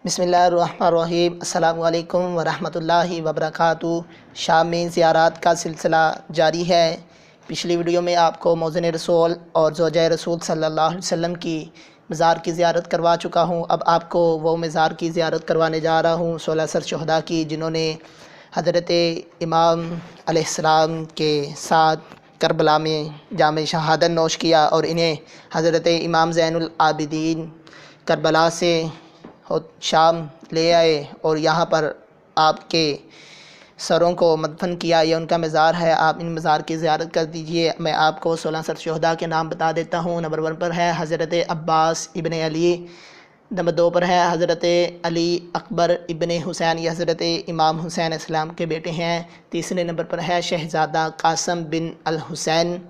बिस्मिल्लाहिर्रहमानिर्रहीम। अस्सलामु अलैकुम वरहमतुल्लाहि वबरकातुहू। शाम में ज़ियारत का सिलसिला जारी है। पिछली वीडियो में आपको मौज़िन रसूल और ज़ौजा रसूल सल्लल्लाहु अलैहि वसल्लम की मज़ार की ज़ियारत करवा चुका हूँ। अब आपको वो मज़ार की ज़ियारत करवाने जा रहा हूँ 16 सर शुहदा की, जिन्होंने हज़रत इमाम अलैहिस्सलाम के साथ करबला में जाम शहादत नोश किया और इन्हें हज़रत इमाम ज़ैनुल आबिदीन करबला से शाम ले आए और यहाँ पर आपके सरों को मदफन किया। ये उनका मज़ार है। आप इन मज़ार की ज़ियारत कर दीजिए। मैं आपको 16 सर शुहदा के नाम बता देता हूँ। नंबर 1 पर है हज़रत अब्बास इब्न अली, नंबर 2 पर है हज़रत अली अकबर इब्न हुसैन, ये हज़रत इमाम हुसैन इस्लाम के बेटे हैं। तीसरे नंबर पर है शहज़ादा कासम बिन अल हुसैन,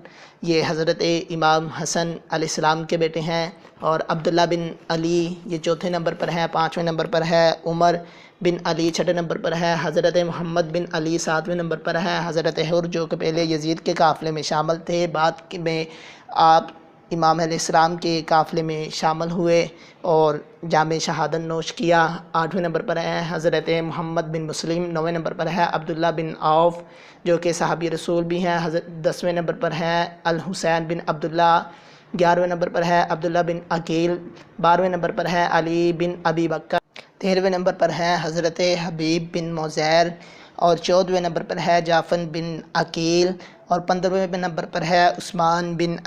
ये हज़रत इमाम हसन अलैहिस्सलाम के बेटे हैं। और अब्दुल्ला बिन अली ये चौथे नंबर पर है। पाँचवें नंबर पर है उमर बिन अली, छठे नंबर पर है हज़रत मोहम्मद बिन अली, सातवें नंबर पर है हज़रत हुर, जो कि पहले यजीद के काफ़िले में शामिल थे, बाद में आप इमाम अलैहिस्सलाम के काफ़िले में शामिल हुए और जाम शहादत नोश किया। आठवें नंबर पर है हज़रत मोहम्मद बिन मुस्लिम। नौवें नंबर पर है अब्दुल्ला बिन औफ़, जो कि सहाबी रसूल भी हैं। 10वें नंबर पर है अल हुसैन बिन अब्दुल्ला। 11वें नंबर पर है अब्दुल्ला बिन अकील। 12वें नंबर पर है अली बिन अबी बकर। 13वें नंबर पर है हज़रत हबीब बिन मौज़ैर और 14वें नंबर पर है जाफ़र बिन अकील और 15वें नंबर पर है उस्मान बिन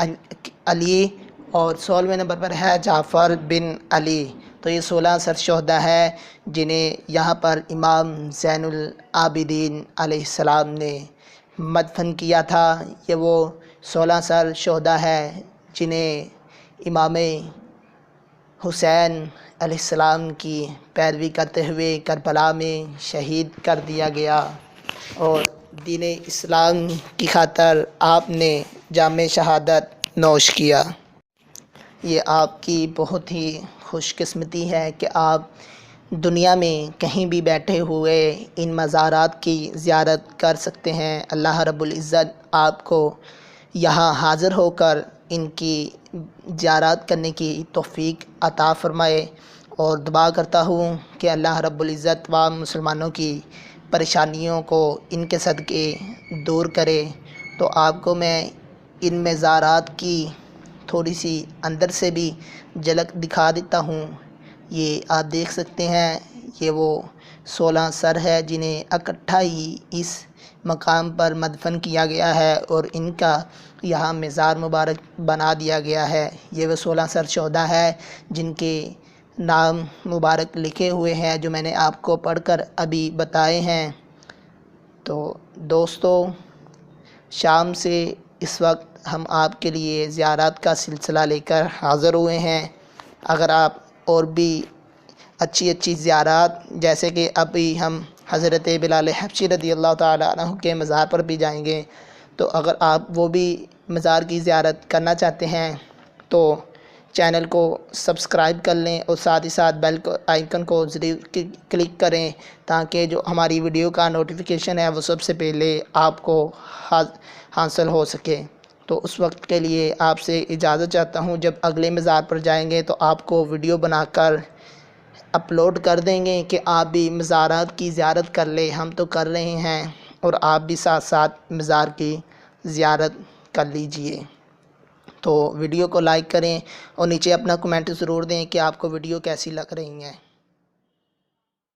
अली और 16वें नंबर पर है जाफ़र बिन अली। तो ये 16 सर शुहदा है जिन्हें यहाँ पर इमाम ज़ैनुल आबिदीन अलैहिस्सलाम ने मदफन किया था। ये वो 16 सर शुहदा है जिन्हें इमाम हुसैन अलैहिस्सलाम की पैरवी करते हुए करबला में शहीद कर दिया गया और दीन इस्लाम की खातर आपने जाम शहादत नोश किया। ये आपकी बहुत ही खुशकिस्मती है कि आप दुनिया में कहीं भी बैठे हुए इन मज़ारात की ज़ियारत कर सकते हैं। अल्लाह रब्बुल इज़्ज़त आपको यहाँ हाज़िर होकर इनकी ज़ियारत करने की तौफ़ीक अता फ़रमाए और दुआ करता हूँ कि अल्लाह रब्बुल इज़्ज़त व मुसलमानों की परेशानियों को इनके सदक़े दूर करे। तो आपको मैं इन मज़ारात की थोड़ी सी अंदर से भी झलक दिखा देता हूँ। ये आप देख सकते हैं, ये वो 16 सर है जिन्हें इकट्ठा ही इस मकाम पर मदफन किया गया है और इनका यहाँ मज़ार मुबारक बना दिया गया है। ये वो 16 सर शुहदा है जिनके नाम मुबारक लिखे हुए हैं, जो मैंने आपको पढ़कर अभी बताए हैं। तो दोस्तों, शाम से इस वक्त हम आपके लिए ज़ियारत का सिलसिला लेकर हाज़िर हुए हैं। अगर आप और भी अच्छी ज़ियारत, जैसे कि अभी हम हज़रत बिलाल हबशी रज़ियल्लाहु ताला अन्हु के मज़ार पर भी जाएंगे, तो अगर आप वो भी मज़ार की ज़ियारत करना चाहते हैं तो चैनल को सब्सक्राइब कर लें और साथ ही साथ बेल आइकन को ज़रूर क्लिक करें ताकि जो हमारी वीडियो का नोटिफिकेशन है वो सबसे पहले आपको हासिल हो सके। तो उस वक्त के लिए आपसे इजाज़त चाहता हूँ। जब अगले मज़ार पर जाएंगे तो आपको वीडियो बनाकर अपलोड कर देंगे कि आप भी मज़ारात की ज़ियारत कर लें। हम तो कर रहे हैं और आप भी साथ साथ मज़ार की ज़ियारत कर लीजिए। तो वीडियो को लाइक करें और नीचे अपना कमेंट ज़रूर दें कि आपको वीडियो कैसी लग रही है।